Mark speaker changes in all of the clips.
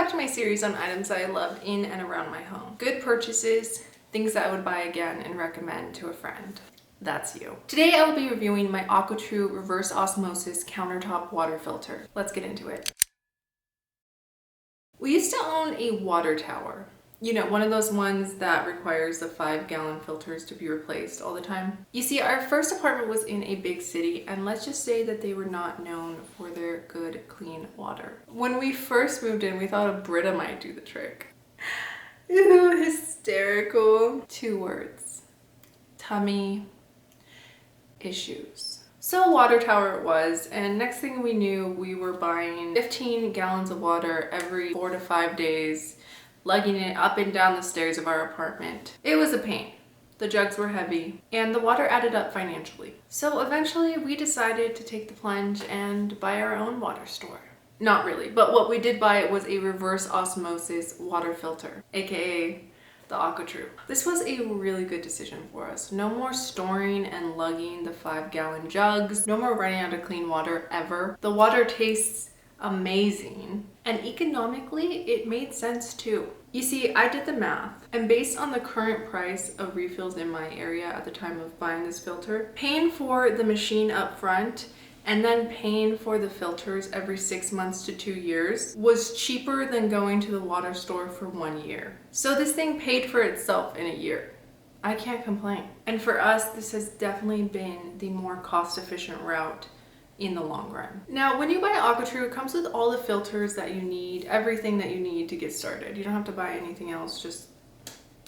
Speaker 1: back to my series on items that I loved in and around my home. Good purchases, things that I would buy again and recommend to a friend. That's you. Today I will be reviewing my AquaTru Reverse Osmosis Countertop Water Filter. Let's get into it. We used to own a water tower. You know, one of those ones that requires the 5-gallon filters to be replaced all the time. You see, our first apartment was in a big city, and let's just say that they were not known for their good, clean water. When we first moved in, we thought a Brita might do the trick. Ew, hysterical. 2 words. Tummy issues. So water tower it was, and next thing we knew, we were buying 15 gallons of water every 4 to 5 days, lugging it up and down the stairs of our apartment. It was a pain. The jugs were heavy, and the water added up financially. So eventually we decided to take the plunge and buy our own water store. Not really, but what we did buy was a reverse osmosis water filter, aka the AquaTru. This was a really good decision for us. No more storing and lugging the 5-gallon jugs. No more running out of clean water ever. The water tastes amazing, and economically it made sense too. You see, I did the math, and based on the current price of refills in my area at the time of buying this filter, paying for the machine up front and then paying for the filters every 6 months to 2 years was cheaper than going to the water store for 1 year. So this thing paid for itself in a year. I can't complain. And for us, this has definitely been the more cost-efficient route in the long run. Now, when you buy AquaTru, it comes with all the filters that you need, everything that you need to get started. You don't have to buy anything else, just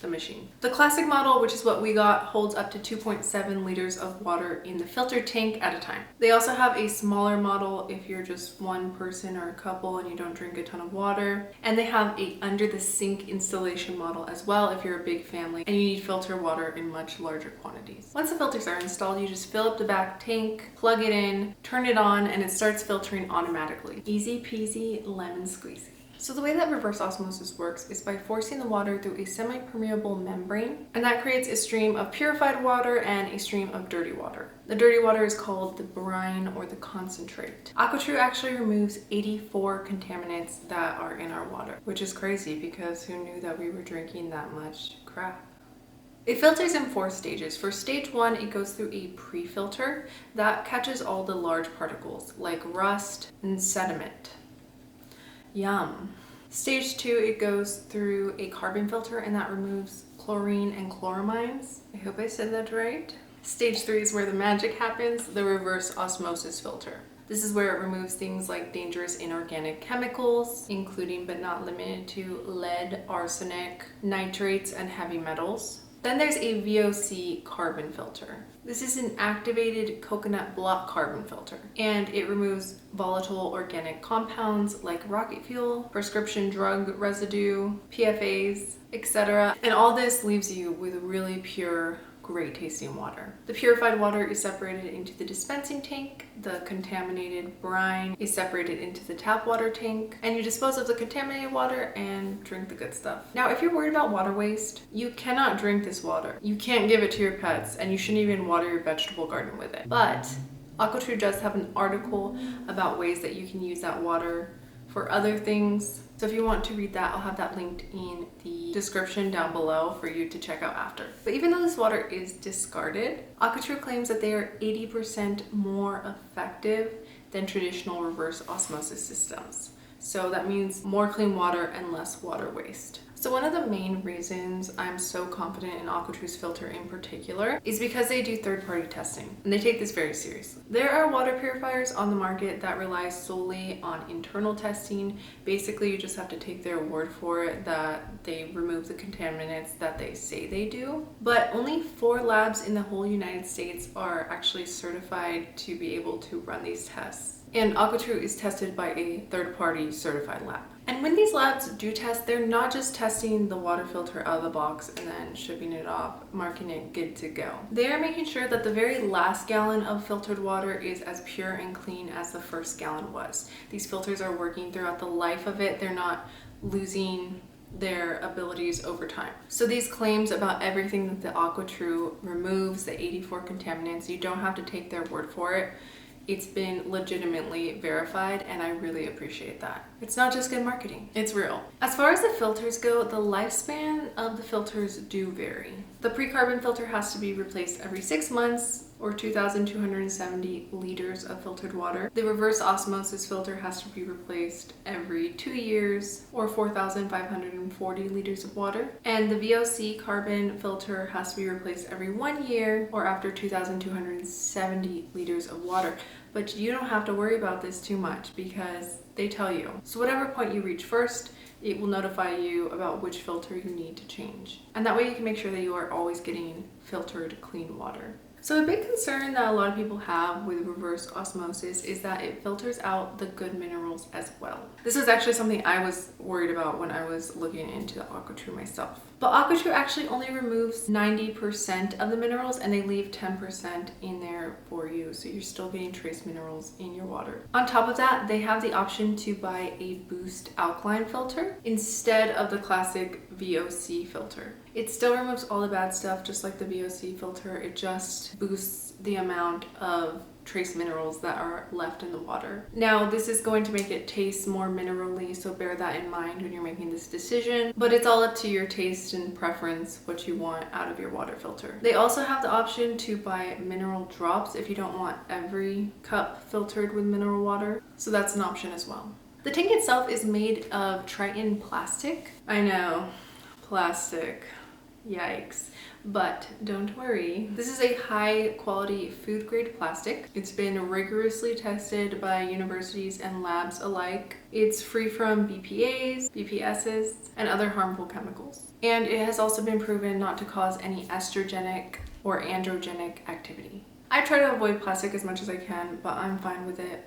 Speaker 1: the machine. The classic model, which is what we got, holds up to 2.7 liters of water in the filter tank at a time. They also have a smaller model if you're just one person or a couple and you don't drink a ton of water. And they have a under the sink installation model as well if you're a big family and you need filter water in much larger quantities. Once the filters are installed, you just fill up the back tank, plug it in, turn it on, and it starts filtering automatically. Easy peasy lemon squeezy. So the way that reverse osmosis works is by forcing the water through a semi-permeable membrane, and that creates a stream of purified water and a stream of dirty water. The dirty water is called the brine or the concentrate. AquaTru actually removes 84 contaminants that are in our water, which is crazy because who knew that we were drinking that much crap? It filters in 4 stages. For stage 1, it goes through a pre-filter that catches all the large particles like rust and sediment. Yum. Stage 2, it goes through a carbon filter, and that removes chlorine and chloramines. I hope I said that right. Stage 3 is where the magic happens, the reverse osmosis filter. This is where it removes things like dangerous inorganic chemicals, including but not limited to lead, arsenic, nitrates, and heavy metals. Then there's a VOC carbon filter. This is an activated coconut block carbon filter, and it removes volatile organic compounds like rocket fuel, prescription drug residue, PFAs, etc. And all this leaves you with really pure, great tasting water. The purified water is separated into the dispensing tank, the contaminated brine is separated into the tap water tank, and you dispose of the contaminated water and drink the good stuff. Now, if you're worried about water waste, you cannot drink this water. You can't give it to your pets, and you shouldn't even water your vegetable garden with it. But AquaTru does have an article about ways that you can use that water for other things. So if you want to read that, I'll have that linked in the description down below for you to check out after. But even though this water is discarded, AquaTru claims that they are 80% more effective than traditional reverse osmosis systems. So that means more clean water and less water waste. So one of the main reasons I'm so confident in AquaTru's filter in particular is because they do third-party testing, and they take this very seriously. There are water purifiers on the market that rely solely on internal testing. Basically, you just have to take their word for it that they remove the contaminants that they say they do. But only 4 labs in the whole United States are actually certified to be able to run these tests. And AquaTru is tested by a third-party certified lab. And when these labs do test, they're not just testing the water filter out of the box and then shipping it off, marking it good to go. They're making sure that the very last gallon of filtered water is as pure and clean as the first gallon was. These filters are working throughout the life of it. They're not losing their abilities over time. So these claims about everything that the AquaTru removes, the 84 contaminants, you don't have to take their word for it. It's been legitimately verified, and I really appreciate that. It's not just good marketing, it's real. As far as the filters go, the lifespan of the filters do vary. The pre-carbon filter has to be replaced every 6 months, or 2,270 liters of filtered water. The reverse osmosis filter has to be replaced every 2 years, or 4,540 liters of water. And the VOC carbon filter has to be replaced every 1 year, or after 2,270 liters of water. But you don't have to worry about this too much because they tell you. So whatever point you reach first, it will notify you about which filter you need to change. And that way you can make sure that you are always getting filtered clean water. So a big concern that a lot of people have with reverse osmosis is that it filters out the good minerals as well. This was actually something I was worried about when I was looking into the AquaTru myself. But AquaTru actually only removes 90% of the minerals, and they leave 10% in there for you. So you're still getting trace minerals in your water. On top of that, they have the option to buy a Boost alkaline filter instead of the classic VOC filter. It still removes all the bad stuff just like the VOC filter. It just boosts the amount of trace minerals that are left in the water. Now, this is going to make it taste more minerally, so bear that in mind when you're making this decision, but it's all up to your taste and preference what you want out of your water filter. They also have the option to buy mineral drops if you don't want every cup filtered with mineral water, so that's an option as well. The tank itself is made of Triton plastic. I know, plastic. Yikes. But don't worry. This is a high quality food grade plastic. It's been rigorously tested by universities and labs alike. It's free from BPAs, BPSs, and other harmful chemicals. And it has also been proven not to cause any estrogenic or androgenic activity. I try to avoid plastic as much as I can, but I'm fine with it.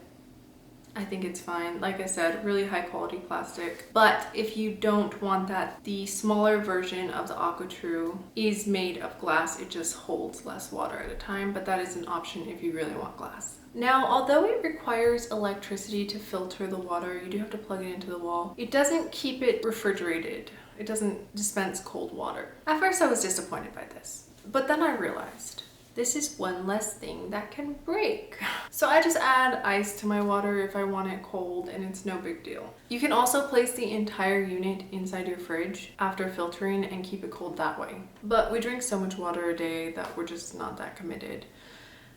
Speaker 1: I think it's fine. Like I said, really high quality plastic. But if you don't want that, the smaller version of the AquaTru is made of glass. It just holds less water at a time, but that is an option if you really want glass. Now, although it requires electricity to filter the water, you do have to plug it into the wall. It doesn't keep it refrigerated. It doesn't dispense cold water. At first I was disappointed by this, but then I realized this is one less thing that can break. So I just add ice to my water if I want it cold, and it's no big deal. You can also place the entire unit inside your fridge after filtering and keep it cold that way. But we drink so much water a day that we're just not that committed.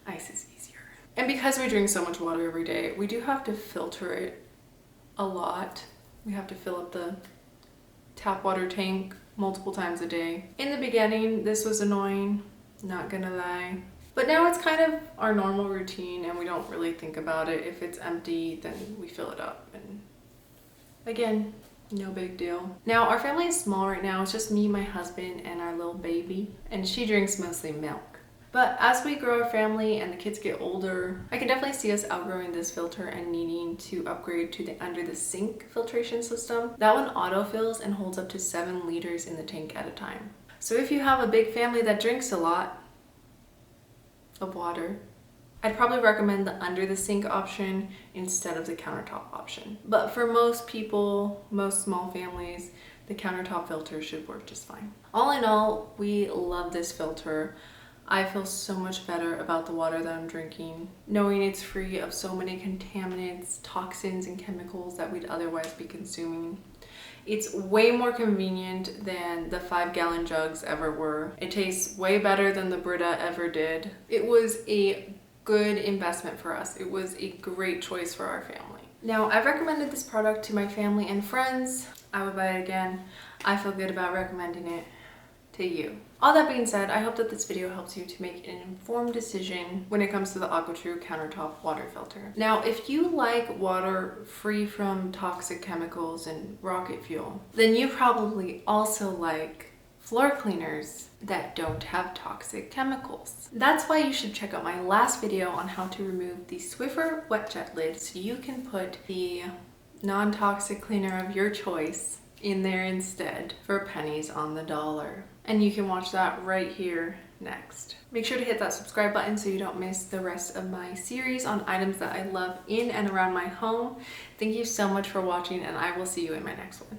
Speaker 1: Ice is easier. And because we drink so much water every day, we do have to filter it a lot. We have to fill up the tap water tank multiple times a day. In the beginning, this was annoying. Not gonna lie. But now it's kind of our normal routine and we don't really think about it. If it's empty, then we fill it up. And again, no big deal. Now, our family is small right now. It's just me, my husband, and our little baby. And she drinks mostly milk. But as we grow our family and the kids get older, I can definitely see us outgrowing this filter and needing to upgrade to the under the sink filtration system. That one autofills and holds up to 7 liters in the tank at a time. So if you have a big family that drinks a lot of water, I'd probably recommend the under the sink option instead of the countertop option. But for most people, most small families, the countertop filter should work just fine. All in all, we love this filter. I feel so much better about the water that I'm drinking, knowing it's free of so many contaminants, toxins, and chemicals that we'd otherwise be consuming. It's way more convenient than the 5-gallon jugs ever were. It tastes way better than the Brita ever did. It was a good investment for us. It was a great choice for our family. Now, I've recommended this product to my family and friends. I would buy it again. I feel good about recommending it to you. All that being said, I hope that this video helps you to make an informed decision when it comes to the AquaTru Countertop water filter. Now, if you like water free from toxic chemicals and rocket fuel, then you probably also like floor cleaners that don't have toxic chemicals. That's why you should check out my last video on how to remove the Swiffer wet jet lid so you can put the non-toxic cleaner of your choice in there instead for pennies on the dollar. And you can watch that right here next. Make sure to hit that subscribe button so you don't miss the rest of my series on items that I love in and around my home. Thank you so much for watching, and I will see you in my next one.